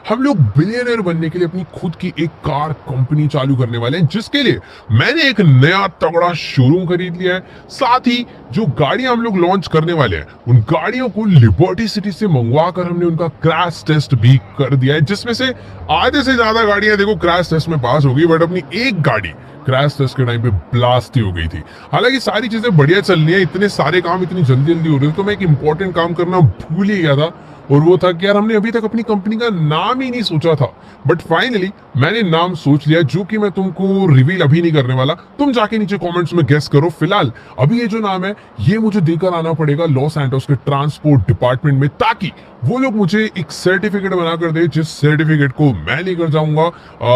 हम लोग बिलियनर बनने के लिए अपनी खुद की एक कार कंपनी चालू करने वाले हैं, जिसके लिए मैंने एक नया तगड़ा शोरूम खरीद लिया है। साथ ही जो गाड़ियां हम लोग लॉन्च करने वाले हैं, उन गाड़ियों को लिबर्टी सिटी से मंगवा कर हमने उनका क्रैश टेस्ट भी कर दिया है, जिसमें से आधे से ज्यादा गाड़ियां देखो क्रैश टेस्ट में पास हो गई, बट अपनी एक गाड़ी क्रैश टेस्ट के टाइम पे ब्लास्ट ही हो गई थी। हालांकि सारी चीजें बढ़िया चल रही है, इतने सारे काम इतनी जल्दी जल्दी हो रहे थे, तो मैं एक इंपॉर्टेंट काम करना भूल ही गया था, और वो था कि यार हमने अभी तक अपनी कंपनी का नाम ही नहीं सोचा था। बट फाइनली मैंने नाम सोच लिया, जो कि मैं तुमको रिवील अभी नहीं करने वाला। तुम जाके नीचे कमेंट्स में गेस करो। फिलहाल अभी ये जो नाम है, ये मुझे देकर आना पड़ेगा लॉस सैंटोस के ट्रांसपोर्ट डिपार्टमेंट में, ताकि वो लोग मुझे एक सर्टिफिकेट बना कर दे, जिस सर्टिफिकेट को मैं लेकर जाऊंगा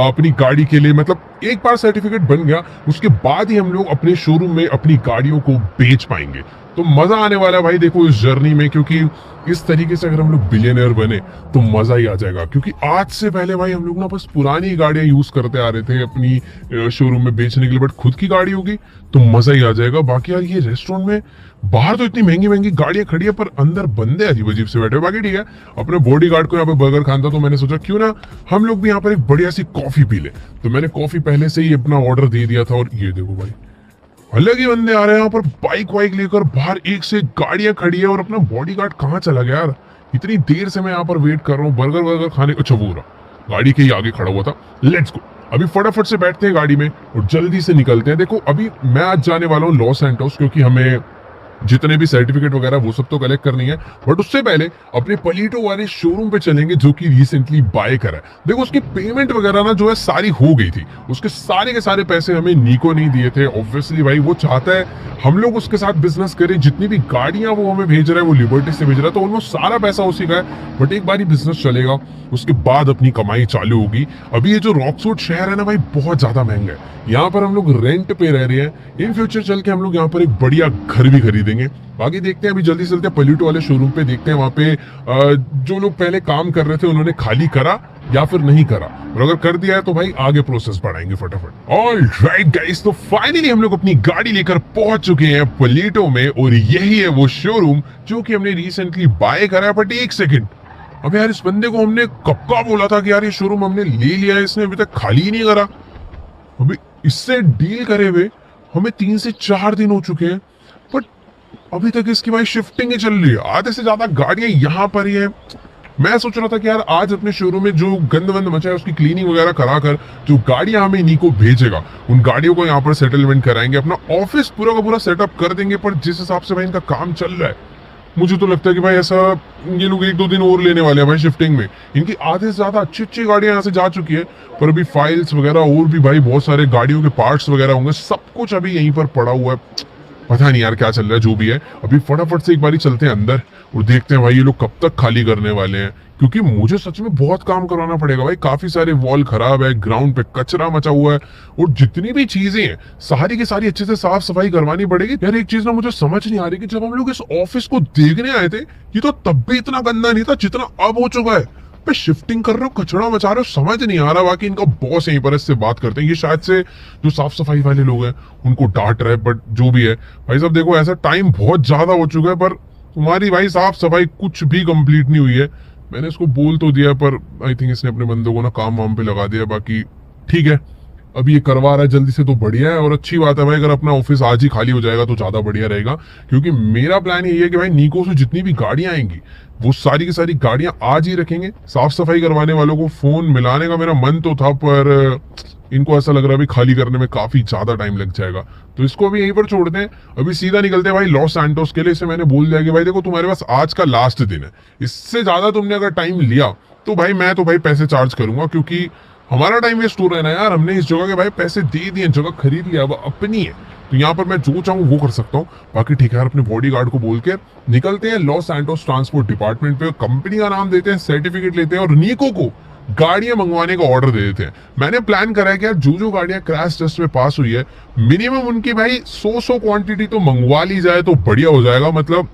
अपनी गाड़ी के लिए। मतलब एक बार सर्टिफिकेट बन गया, उसके बाद ही हम लोग अपने शोरूम में अपनी गाड़ियों को बेच पाएंगे। तो मजा आने वाला है भाई देखो इस जर्नी में, क्योंकि इस तरीके से अगर हम लोग बिलियनर बने तो मजा ही आ जाएगा। क्योंकि आज से पहले भाई हम लोग ना बस पुरानी गाड़ियां यूज करते आ रहे थे अपनी शोरूम में बेचने के लिए, बट खुद की गाड़ी होगी तो मजा ही आ जाएगा। बाकी यार ये रेस्टोरेंट में बाहर तो इतनी महंगी महंगी गाड़ियां खड़ी है, पर अंदर बंदे अजीब अजीब से बैठे। बाकी ठीक है, अपने बॉडी गार्ड को यहाँ पे बर्गर खाना था, तो मैंने सोचा क्यों ना हम लोग भी यहाँ पर एक बढ़िया सी कॉफी पी ले। तो मैंने कॉफी पहले से ही अपना ऑर्डर दे दिया था, और ये देखो भाई अलग ही बंदे आ रहे हैं यहाँ पर बाइक वाइक लेकर। बाहर एक से एक गाड़ियां खड़ी है, और अपना बॉडी गार्ड कहाँ चला गया यार? इतनी देर से मैं यहाँ पर वेट कर रहा हूँ बर्गर वर्गर खाने को। अच्छा वो रहा, गाड़ी के ही आगे खड़ा हुआ था। लेट्स गो, अभी फटाफट से बैठते हैं गाड़ी में और जल्दी से निकलते हैं। देखो अभी मैं आज जाने वाला हूँ लॉस सैंटोस, क्योंकि हमें जितने भी सर्टिफिकेट वगैरह वो सब तो कलेक्ट करनी है, बट उससे पहले अपने पलीटो वाले शोरूम पे चलेंगे, जो कि रिसेंटली बाय करा है। देखो उसकी पेमेंट वगैरह ना जो है सारी हो गई थी, उसके सारे के सारे पैसे हमें नीको नहीं दिए थे। ऑब्वियसली भाई वो चाहता है हम लोग उसके साथ बिजनेस करें, जितनी भी गाड़ियां वो हमें भेज रहा है वो लिबर्टी से भेज रहा है, तो ऑलमोस्ट सारा पैसा उसी का है। बट एक बार ही बिजनेस चलेगा, उसके बाद अपनी कमाई चालू होगी। अभी ये जो रॉकसूट शहर है ना भाई, बहुत ज्यादा महंगा है। यहाँ पर हम लोग रेंट पे रह रहे हैं, इन फ्यूचर चल के हम लोग यहाँ पर एक बढ़िया घर भी खरीदेंगे। बाकी देखते हैं, अभी जल्दी चलते हैं पल्यूटो वाले शोरूम पे, देखते हैं वहां पे जो लोग पहले काम कर रहे थे उन्होंने खाली करा या फिर नहीं करा, और अगर कर दिया है तो भाई आगे प्रोसेस बढ़ाएंगे फटाफट। ऑलराइट गाइस, तो फाइनली हम लोग अपनी गाड़ी लेकर पहुंच चुके हैं पल्यूटो में, और यही है वो शोरूम जो कि हमने रिसेंटली बाय करा है। बट एक सेकेंड, अब यार इस बंदे को हमने कब का बोला था कि यार ये शोरूम हमने ले लिया है, इसने अभी तक खाली ही नहीं करा। अभी इससे डील करे हुए हमें 3 से 4 दिन हो चुके हैं, बट अभी तक इसकी भाई शिफ्टिंग ही चल रही है। आधे से ज्यादा गाड़ियां यहाँ पर ही है। मैं सोच रहा था कि यार आज अपने शोरूम में जो गंद वंद मचा है उसकी क्लीनिंग वगैरह करा कर जो गाड़ियां हमें नीको भेजेगा, उन गाड़ियों को यहाँ पर सेटलमेंट कराएंगे, अपना ऑफिस पूरा का पूरा सेटअप कर देंगे। पर जिस हिसाब से भाई इनका काम चल रहा है, मुझे तो लगता है कि भाई ऐसा ये लोग 1-2 दिन और लेने वाले हैं भाई शिफ्टिंग में। इनकी आधे से ज्यादा अच्छी अच्छी गाड़ियां यहाँ से जा चुकी है, पर अभी फाइल्स वगैरह और भी भाई बहुत सारे गाड़ियों के पार्ट्स वगैरह होंगे, सब कुछ अभी यहीं पर पड़ा हुआ है। पता नहीं यार क्या चल रहा है, जो भी है अभी फटाफट से एक बारी चलते हैं अंदर और देखते हैं भाई ये लोग कब तक खाली करने वाले हैं, क्योंकि मुझे सच में बहुत काम करवाना पड़ेगा भाई। काफी सारे वॉल खराब है, ग्राउंड पे कचरा मचा हुआ है, और जितनी भी चीजें हैं सारी की सारी अच्छे से साफ सफाई करवानी पड़ेगी। यार एक चीज ना मुझे समझ नहीं आ रही कि जब हम लोग इस ऑफिस को देखने आए थे, ये तो तब भी इतना गंदा नहीं था जितना अब हो चुका है। पे शिफ्टिंग कर रहे हो, कचरा मचा रहे हो, समझ नहीं आ रहा। बाकी इनका बॉस यहीं पर इससे बात करते हैं, ये शायद से जो साफ सफाई वाले लोग हैं उनको डांट रहे हैं, बट जो भी है भाई साहब देखो ऐसा टाइम बहुत ज्यादा हो चुका है, पर तुम्हारी भाई साफ सफाई कुछ भी कंप्लीट नहीं हुई है। मैंने इसको बोल तो दिया, पर आई थिंक इसने अपने बंदों को ना काम वाम पे लगा दिया। बाकी ठीक है, अभी ये करवा रहा है जल्दी से तो बढ़िया है, और अच्छी बात है भाई। अगर अपना ऑफिस आज ही खाली हो जाएगा तो ज्यादा बढ़िया रहेगा, क्योंकि मेरा प्लान यही है कि भाई नीको से जितनी भी गाड़ियां आएंगी वो सारी की सारी गाड़ियां आज ही रखेंगे। साफ सफाई करवाने वालों को फोन मिलाने का मेरा मन तो था, पर इनको ऐसा लग रहा है अभी खाली करने में काफी ज्यादा टाइम लग जाएगा, तो इसको अभी यहीं पर छोड़ते हैं। अभी सीधा निकलते हैं भाई लॉस सैंटोस के लिए। इसे मैंने बोल दिया कि भाई देखो तुम्हारे पास आज का लास्ट दिन है, इससे ज्यादा तुमने अगर टाइम लिया तो भाई मैं तो भाई पैसे चार्ज करूंगा, क्योंकि हमारा टाइम वेस्ट हो रहा है ना यार। हमने इस जगह के भाई पैसे दे दिए, जगह खरीद लिया, अब अपनी है, तो यहाँ पर मैं जो चाहूँ वो कर सकता हूँ। बाकी ठीक है यार, अपने बॉडी गार्ड को बोल के निकलते हैं लॉस सैंटोस ट्रांसपोर्ट डिपार्टमेंट पे, कंपनी का नाम देते हैं, सर्टिफिकेट लेते हैं, और नीको को गाड़ियां मंगवाने का ऑर्डर दे देते हैं। मैंने प्लान करा है कि यार जो गाड़ियां क्रैश टेस्ट में पास हुई है, मिनिमम उनकी भाई 100 क्वांटिटी तो मंगवा ली जाए तो बढ़िया हो जाएगा। मतलब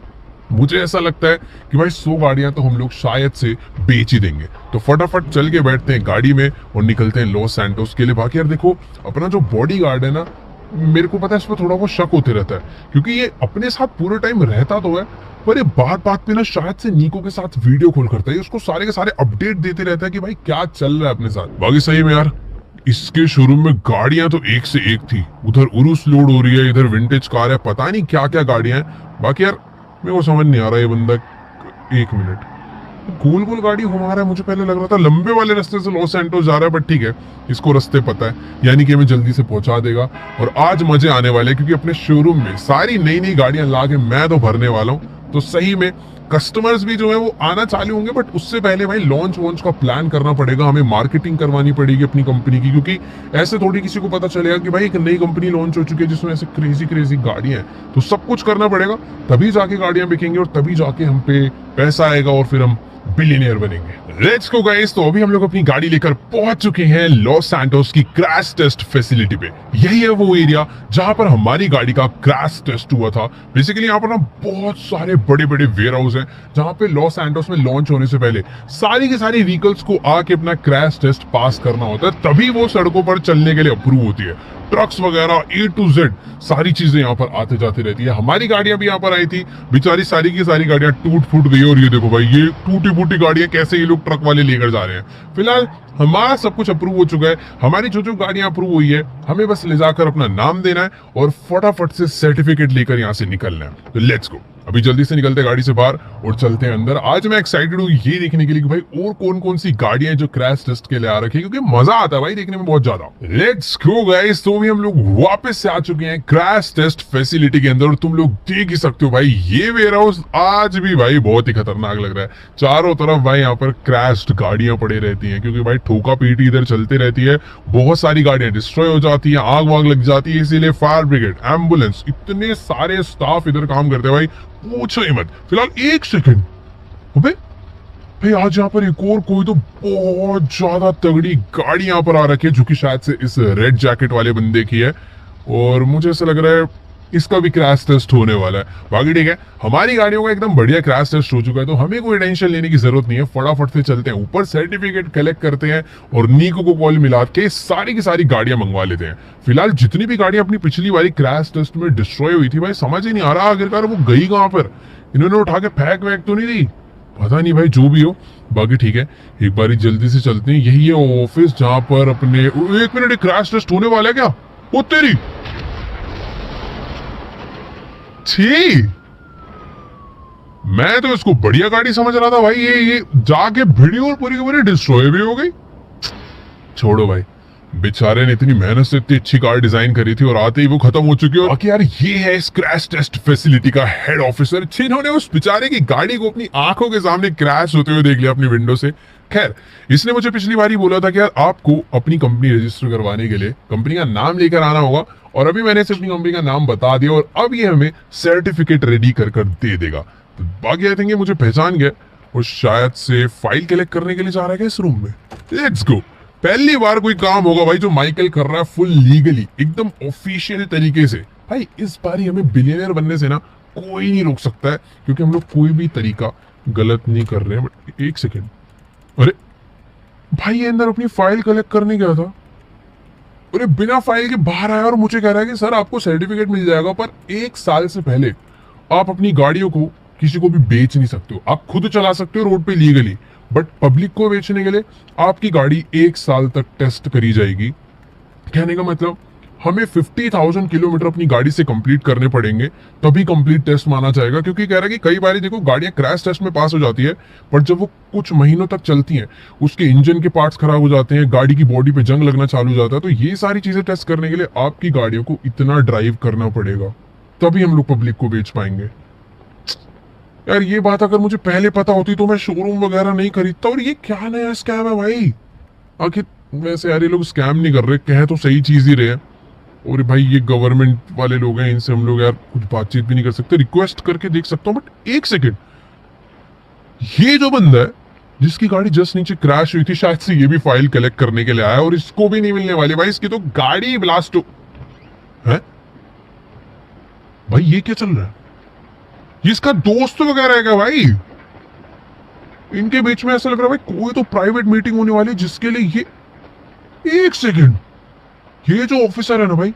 मुझे ऐसा लगता है कि भाई 100 गाड़ियां तो हम लोग शायद से बेच ही देंगे। तो फटाफट चल के बैठते हैं गाड़ी में और निकलते हैं लॉस सैंटोस के लिए। बाकी यार देखो अपना जो बॉडी गार्ड है ना, मेरे को पता है इस पर थोड़ा बहुत शक होते रहता है, क्योंकि ये अपने साथ पूरे टाइम रहता तो है, पर ये बात बात पे ना शायद से नीको के साथ वीडियो कॉल करता है, उसको सारे के सारे अपडेट देते रहता है कि भाई क्या चल रहा है अपने साथ। बाकी सही में यार इसके शोरूम में गाड़ियां तो एक से एक थी, उधर उरुस लोड हो रही है, इधर विंटेज कार है, पता नहीं क्या क्या गाड़ियां हैं। बाकी यार मेरे को समझ नहीं आ रहा ये बंदा, एक मिनट, गोल गोल गाड़ी घुमा रहा है। मुझे पहले लग रहा था लंबे वाले रास्ते से लॉस सैंटोस जा रहा है, बट ठीक है, इसको रास्ते पता है, यानी कि हमें जल्दी से पहुंचा देगा। और आज मजे आने वाले हैं, क्योंकि अपने शोरूम में सारी नई नई गाड़ियां ला के मैं तो भरने वाला हूँ। तो सही में कस्टमर्स भी जो है वो आना चालू होंगे, बट उससे पहले भाई लॉन्च वॉन्च का प्लान करना पड़ेगा, हमें मार्केटिंग करवानी पड़ेगी अपनी कंपनी की, क्योंकि ऐसे थोड़ी किसी को पता चलेगा कि भाई एक नई कंपनी लॉन्च हो चुकी है जिसमें ऐसे क्रेजी क्रेजी गाड़ियां हैं। तो सब कुछ करना पड़ेगा, तभी जाके गाड़ियां बिकेंगी और तभी जाके हम पे पैसा आएगा और फिर हम बिलियनियर बनेंगे। Let's go guys. तो अभी हम लोग अपनी गाड़ी लेकर पहुंच चुके हैं लॉस सैंटोस की क्रैश टेस्ट फैसिलिटी पे। यही है वो एरिया जहां पर हमारी गाड़ी का क्रैश टेस्ट हुआ था। बेसिकली यहाँ पर ना बहुत सारे बड़े बड़े वेयर हाउस हैं, जहां पे लॉस सैंटोस में लॉन्च होने से पहले सारी की सारी व्हीकल्स को आके अपना क्रैश टेस्ट पास करना होता है, तभी वो सड़कों पर चलने के लिए अप्रूव होती है। ट्रक्स वगैरह A to Z सारी चीजें यहाँ पर आते जाती रहती है। हमारी गाड़ियां भी यहाँ पर आई थी, बेचारी सारी की सारी गाड़ियां टूट फूट गई। और ये देखो भाई, ये टूटी फूटी गाड़ियां कैसे ये लोग ट्रक वाले लेकर जा रहे हैं। फिलहाल हमारा सब कुछ अप्रूव हो चुका है, हमारी जो जो गाड़ियां अप्रूव हुई है, हमें बस ले जाकर अपना नाम देना है और फटाफट से सर्टिफिकेट लेकर यहाँ से निकलना है। तो लेट्स गो, अभी जल्दी से निकलते हैं गाड़ी से बाहर और चलते हैं अंदर। आज मैं एक्साइटेड हूँ ये देखने के लिए कि भाई और कौन कौन सी गाड़ियां जो क्रैश टेस्ट के लिए आ रखी है, क्योंकि मजा आता है भाई देखने में बहुत ज्यादा। Let's go guys. तो भी हम लोग वापस से आ चुके हैं क्रैश टेस्ट फैसिलिटी के अंदर और तुम लोग देख ही सकते हो भाई, ये वेयर हाउस आज भी भाई बहुत ही खतरनाक लग रहा है। चारों तरफ भाई यहाँ पर क्रैश्ड गाड़ियां पड़ी रहती हैं, क्योंकि भाई ठोका पीटी इधर चलती रहती है, बहुत सारी गाड़ियां डिस्ट्रॉय हो जाती है, आग वाग लग जाती है, इसीलिए फायर ब्रिगेड, एम्बुलेंस, इतने सारे स्टाफ इधर काम करते हैं भाई, पूछो ही मत। फिलहाल एक सेकंड, अबे भाई आज यहाँ पर एक और कोई तो बहुत ज्यादा तगड़ी गाड़ी यहाँ पर आ रखी है, जो कि शायद से इस रेड जैकेट वाले बंदे की है, और मुझे ऐसा लग रहा है इसका भी क्रैश टेस्ट होने वाला है। बाकी ठीक है, हमारी गाड़ियों का एकदम बढ़िया क्रैश टेस्ट हो चुका है, तो हमें कोई टेंशन लेने की जरूरत नहीं है। फटाफट से चलते हैं ऊपर, सर्टिफिकेट कलेक्ट करते हैं और नीको को कॉल मिला के सारी की सारी गाड़ियां मंगवा लेते हैं। फिलहाल जितनी भी गाड़ियां अपनी पिछली वाली क्रैश टेस्ट में डिस्ट्रॉय हुई थी भाई, समझ ही नहीं आ रहा आखिरकार वो गई कहां पर। इन्होंने उठा के फेंक वैक तो नहीं दी, पता नहीं भाई, जो भी हो। बाकी ठीक है, एक बार जल्दी से चलते हैं। यही है ऑफिस जहां पर अपने, एक मिनट, क्रैश टेस्ट होने वाला है क्या? ओ तेरी छी, मैं तो इसको बढ़िया गाड़ी समझ रहा था भाई, ये जाके भिड़ी और पूरी की पूरी डिस्ट्रॉय भी हो गई। छोड़ो भाई, बेचारे ने इतनी मेहनत से इतनी अच्छी कार डिजाइन करी थी और आते ही वो खत्म हो चुकी है। बाकी यार ये है इस क्रैश टेस्ट फैसिलिटी का हेड ऑफिसर, जिन्होंने उस बेचारे की गाड़ी को अपनी आंखों के सामने क्रैश होते हुए देख लिया अपनी विंडो से। खैर, इसने मुझे पिछली बार ही बोला था कि यार आपको अपनी कंपनी रजिस्टर करवाने के लिए कंपनी का नाम लेकर आना होगा, और अभी मैंने इसे अपनी कंपनी का नाम बता दिया और अब ये हमें सर्टिफिकेट रेडी कर दे देगा। तो बाकी आई थिंक ये मुझे पहचान गया और शायद से फाइल कलेक्ट करने के लिए जा रहा है इस रूम में। Let's go. पहली बार कोई काम होगा भाई जो माइकल कर रहा है फुल लीगली, एकदम ऑफिशियल तरीके से। भाई इस बार ही हमें बिलियनर बनने से ना कोई नहीं रोक सकता है, क्योंकि हम लोग कोई भी तरीका गलत नहीं कर रहे हैं। बट एक सेकेंड, अरे भाई ये अंदर अपनी फाइल कलेक्ट करने गया था, अरे बिना फाइल के बाहर आया और मुझे कह रहा है कि सर आपको सर्टिफिकेट मिल जाएगा, पर 1 साल से पहले आप अपनी गाड़ियों को किसी को भी बेच नहीं सकते हो। आप खुद चला सकते हो रोड पे लीगली, बट पब्लिक को बेचने के लिए आपकी गाड़ी 1 साल तक टेस्ट करी जाएगी। कहने का मतलब हमें 50,000 किलोमीटर अपनी गाड़ी से कंप्लीट करने पड़ेंगे, तभी कंप्लीट टेस्ट माना जाएगा। क्योंकि कह रहा है कि कई बार देखो गाड़ियां क्रैश टेस्ट में पास हो जाती है, पर जब वो कुछ महीनों तक चलती हैं उसके इंजन के पार्ट्स खराब हो जाते हैं, गाड़ी की बॉडी पे जंग लगना चालू हो जाता है। तो ये सारी चीजें टेस्ट करने के लिए आपकी गाड़ियों को इतना ड्राइव करना पड़ेगा, तभी हम लोग पब्लिक को बेच पाएंगे। यार ये बात अगर मुझे पहले पता होती तो मैं शोरूम वगैरह नहीं खरीदता। और ये क्या नया स्कैम है भाई? आखिर वैसे यार ये लोग स्कैम नहीं कर रहे, कह तो सही चीज ही रहे हैं। और भाई ये गवर्नमेंट वाले लोग हैं, इनसे हम लोग यार कुछ बातचीत भी नहीं कर सकते। रिक्वेस्ट करके देख सकता हूँ, बट एक सेकेंड, ये जो बंदा है जिसकी गाड़ी जस्ट नीचे क्रैश हुई थी, शायद से ये भी फाइल कलेक्ट करने के लिए आया, और इसको भी नहीं मिलने वाली भाई, इसकी तो गाड़ी ब्लास्ट हो है। भाई ये क्या चल रहा है? इसका दोस्त वगैरह है क्या भाई? इनके बीच में ऐसा लग रहा है भाई कोई तो प्राइवेट मीटिंग होने वाली है, जिसके लिए ये, एक सेकेंड, ये जो ऑफिसर है ना भाई,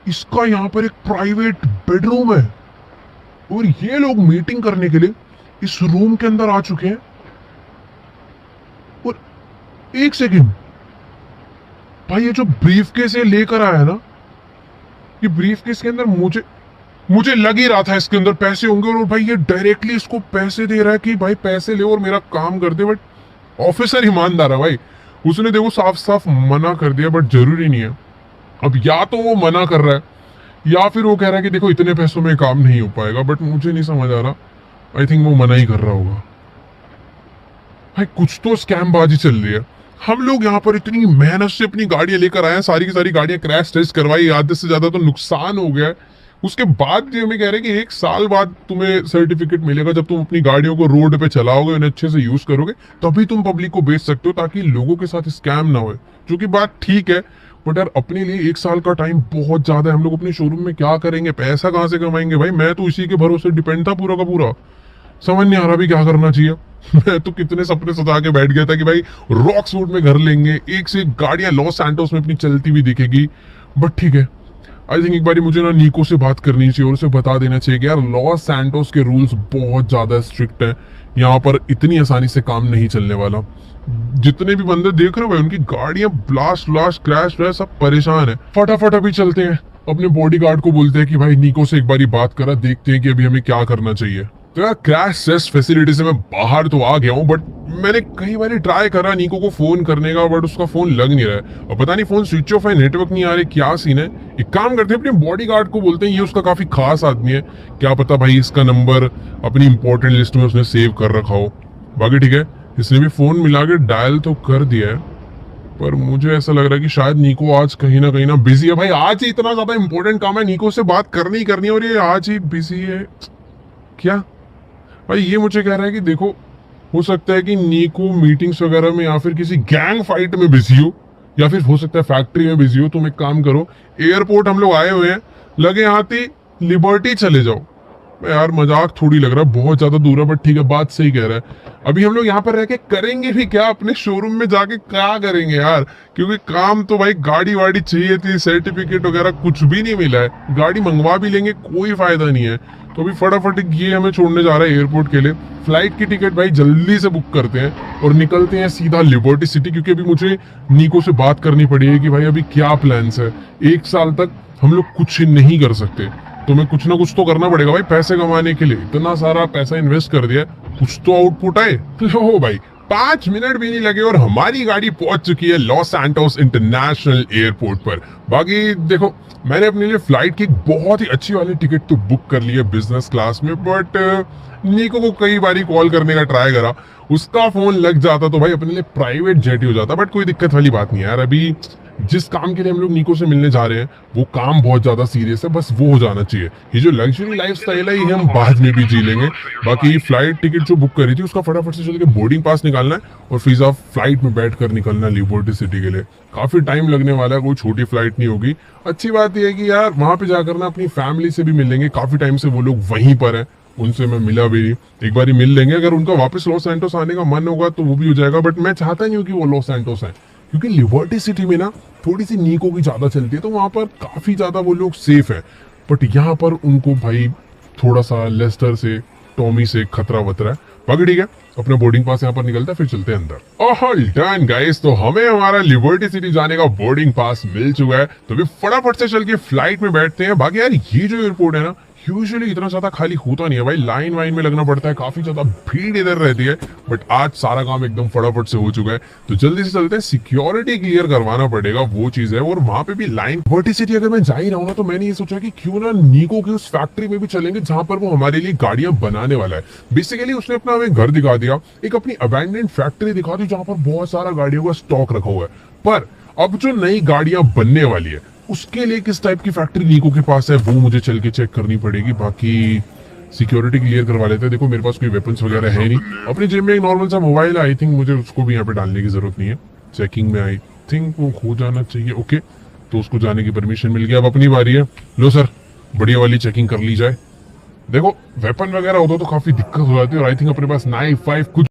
इसका यहाँ पर एक प्राइवेट बेडरूम है और ये लोग मीटिंग करने के लिए इस रूम के अंदर आ चुके हैं। और एक सेकेंड भाई, ये जो ब्रीफकेस ये लेकर आया है ना, ये ब्रीफकेस के अंदर मुझे लग ही रहा था इसके अंदर पैसे होंगे। और भाई ये डायरेक्टली इसको पैसे दे रहा है कि भाई पैसे ले और मेरा काम कर दे। बट ऑफिसर ईमानदार है भाई, उसने देखो साफ साफ मना कर दिया। बट जरूरी नहीं है, अब या तो वो मना कर रहा है या फिर वो कह रहा है कि देखो इतने पैसों में काम नहीं हो पाएगा। बट मुझे नहीं समझ आ रहा, आई थिंक वो मना ही कर रहा होगा। भाई कुछ तो स्कैम बाजी चल रही है। हम लोग यहाँ पर इतनी मेहनत से अपनी गाड़ियां लेकर आए हैं, सारी की सारी गाड़ियां क्रैश टेस्ट करवाई, आधे से ज्यादा तो नुकसान हो गया है। उसके बाद भी हमें कह रहे हैं कि 1 साल बाद तुम्हें सर्टिफिकेट मिलेगा, जब तुम अपनी गाड़ियों को रोड पे चलाओगे, उन्हें अच्छे से यूज करोगे, तभी तुम पब्लिक को बेच सकते हो, ताकि लोगों के साथ स्कैम ना हो। जो कि बात ठीक है, बट यार अपने लिए 1 साल का टाइम बहुत ज्यादा है। हम लोग अपने शोरूम में क्या करेंगे, पैसा कहाँ से कमाएंगे? भाई मैं तो इसी के भरोसे डिपेंड था पूरा का पूरा। समझ नहीं आ रहा भी क्या करना चाहिए। मैं तो कितने सपने सजा के बैठ गया था कि भाई रॉक्सवुड में घर लेंगे, एक से एक गाड़ियां लॉस सैंटोस में अपनी चलती हुई दिखेगी। बट ठीक है, आई थिंक एक बार मुझे ना निको से बात करनी चाहिए और उसे बता देना चाहिए कि यार लॉस सैंटोस के रूल्स बहुत ज्यादा स्ट्रिक्ट हैं, यहाँ पर इतनी आसानी से काम नहीं चलने वाला। जितने भी बंदे देख रहे हो भाई, उनकी गाड़ियां ब्लास्ट क्रैश वैश सब परेशान है। फटाफट अभी चलते हैं, अपने बॉडीगार्ड को बोलते हैं कि भाई निको से एक बारी बात करा, देखते हैं कि अभी हमें क्या करना चाहिए। तो यार क्रैश टेस्ट फैसिलिटी से मैं बाहर तो आ गया हूँ, बट मैंने कई बार ट्राई करा निको को फोन करने का, बट उसका फोन लग नहीं रहा है। और पता नहीं फोन स्विच ऑफ है, नेटवर्क नहीं आ रहे, क्या सीन है। एक काम करते हैं, अपने बॉडीगार्ड को बोलते हैं, ये उसका काफी खास आदमी है, क्या पता भाई इसका नंबर अपनी इंपॉर्टेंट लिस्ट में उसने सेव कर रखा हो। बाकी ठीक है, इसने भी फोन मिला के डायल तो कर दिया है, पर मुझे ऐसा लग रहा है कि शायद निको आज कहीं ना बिजी है। भाई आज ही इतना ज्यादा इंपॉर्टेंट काम है, निको से बात करनी ही करनी है, और ये आज ही बिजी है क्या? भाई ये मुझे कह रहा है कि देखो, हो सकता है कि निको मीटिंग्स वगैरह में या फिर किसी गैंग फाइट में बिजी हो, या फिर हो सकता है फैक्ट्री में बिजी हो। तुम एक काम करो, एयरपोर्ट हम लोग आए हुए हैं, लगे हाथ ही लिबर्टी चले जाओ। यार मजाक थोड़ी लग रहा है, बहुत ज्यादा दूर है, बट ठीक है, बात सही कह रहा है। अभी हम लोग यहाँ पर रह के करेंगे भी क्या? अपने शोरूम में जाके क्या करेंगे यार? क्योंकि काम तो भाई गाड़ी वाड़ी चाहिए थी, सर्टिफिकेट वगैरह कुछ भी नहीं मिला है। गाड़ी मंगवा भी लेंगे, कोई फायदा नहीं है। तो अभी फटाफट ये हमें छोड़ने जा रहा है एयरपोर्ट के लिए। फ्लाइट की टिकट भाई जल्दी से बुक करते हैं और निकलते हैं सीधा लिबर्टी सिटी, क्योंकि अभी मुझे निको से बात करनी पड़ेगी कि भाई अभी क्या प्लान्स है। 1 साल तक हम लोग कुछ नहीं कर सकते, तुम्हें कुछ ना कुछ तो करना पड़ेगा भाई पैसे कमाने के लिए। इतना सारा पैसा इन्वेस्ट कर दिया, कुछ तो आउटपुट आए। लो भाई 5 मिनट भी नहीं लगे और हमारी गाड़ी पहुंच चुकी है लॉस सैंटोस इंटरनेशनल एयरपोर्ट पर। बाकी देखो, मैंने अपने लिए फ्लाइट की बहुत ही अच्छी वाली टिकट तो बुक कर ली है बिजनेस क्लास में, बट निको को कई बारी कॉल करने का ट्राई करा, उसका फोन लग जाता तो भाई अपने लिए प्राइवेट जेट ही हो जाता। बट कोई दिक्कत वाली बात नहीं है यार, अभी जिस काम के लिए हम लोग निको से मिलने जा रहे हैं वो काम बहुत ज्यादा सीरियस है, बस वो हो जाना चाहिए। ये जो लग्जरी लाइफस्टाइल है ये हम बाद में भी जी लेंगे। बाकी फ्लाइट टिकट जो बुक करी थी उसका फटाफट से चल के बोर्डिंग पास निकालना है और फिर आप फ्लाइट में बैठ कर निकलना है लिबर्टी सिटी के लिए। काफी टाइम लगने वाला है, कोई छोटी फ्लाइट नहीं होगी। अच्छी बात यह है कि यार वहां पे जाकर ना अपनी फैमिली से भी मिल लेंगे, काफी टाइम से वो लोग वहीं पर है, उनसे मैं मिला भी नहीं। एक बार मिल लेंगे, अगर उनका वापस लॉस सैंटोस आने का मन होगा तो वो भी हो जाएगा। बट मैं चाहता नहीं हूँ कि वो लॉस सैंटोस है, क्योंकि लिबर्टी सिटी में ना थोड़ी सी निको की ज्यादा चलती है, तो वहां पर काफी ज्यादा वो लोग सेफ है। बट यहाँ पर उनको भाई थोड़ा सा लेस्टर से, टॉमी से खतरा वतरा है। बाकी ठीक है, अपना बोर्डिंग पास यहाँ पर निकलता है, फिर चलते हैं अंदर। ऑल डन गाइस, तो हमें हमारा लिबर्टी सिटी जाने का बोर्डिंग पास मिल चुका है, तो अभी फटाफट से चल के फ्लाइट में बैठते हैं। बाकी यार ये जो एयरपोर्ट है ना, यूजुअली इतना ज्यादा खाली होता नहीं है भाई, लाइन वाइन में लगना पड़ता है, काफी ज्यादा भीड़ इधर रहती है। बट आज सारा काम एकदम फटाफट से हो चुका है, तो जल्दी से चलते हैं। सिक्योरिटी क्लियर करवाना पड़ेगा, वो चीज है। और वहां पे भी लाइन, लिबर्टी सिटी अगर मैं जा ही रहा हूँ ना, तो मैंने ये सोचा कि क्यों ना निको की उस फैक्ट्री में भी चलेंगे जहां पर वो हमारे लिए गाड़ियां बनाने वाला है। बेसिकली उसने अपना हमें घर दिखा दिया, एक अपनी अबैंडन्ड फैक्ट्री दिखा दी जहां पर बहुत सारा गाड़ियों का स्टॉक रखा हुआ है। पर अब जो नई गाड़ियां बनने वाली है उसके लिए किस टाइप की फैक्ट्री निको के पास है वो मुझे चल के चेक करनी पड़ेगी। बाकी सिक्योरिटी क्लियर करवा लेते हैं। देखो मेरे पास कोई वेपन्स वगैरह है नहीं, अपनी जेब में एक नॉर्मल सा मोबाइल है, आई थिंक मुझे उसको भी यहाँ पे डालने की जरूरत नहीं है। चेकिंग में आई थिंक वो हो जाना चाहिए। ओके, तो उसको जाने की परमिशन मिल गया। अब अपनी बारी है। लो सर, बढ़िया वाली चेकिंग कर ली जाए। देखो वेपन वगैरह होता तो काफी दिक्कत हो जाती है, और आई थिंक अपने पास नाइफ वाइफ कुछ